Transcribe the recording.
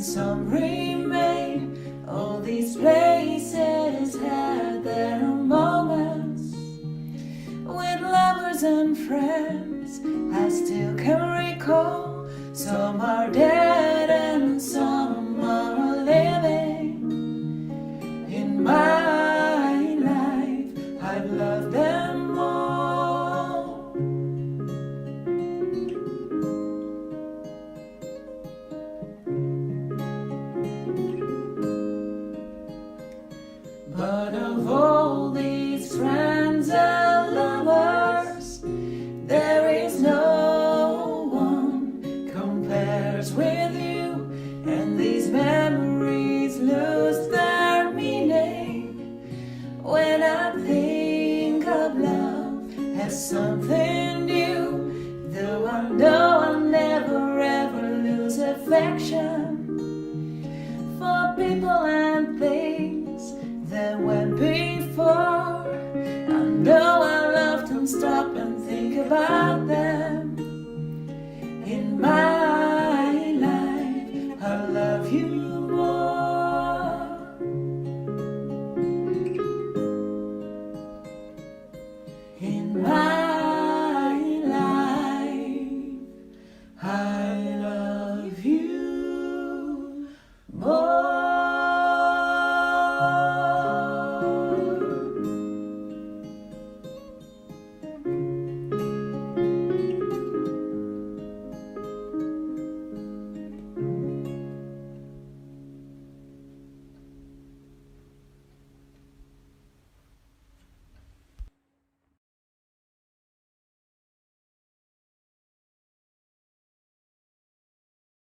some remain. All these places had their moments with lovers and friends. I still can recall. Some are dead and some are living. In my life, I've loved them all. But of all these friends and lovers, there is no one compares with you. And these memories lose their meaning when I think of love as something new. Though I know I'll never ever lose affection for people and things that went before. I know I'll often stop and think about them. In my life, I love you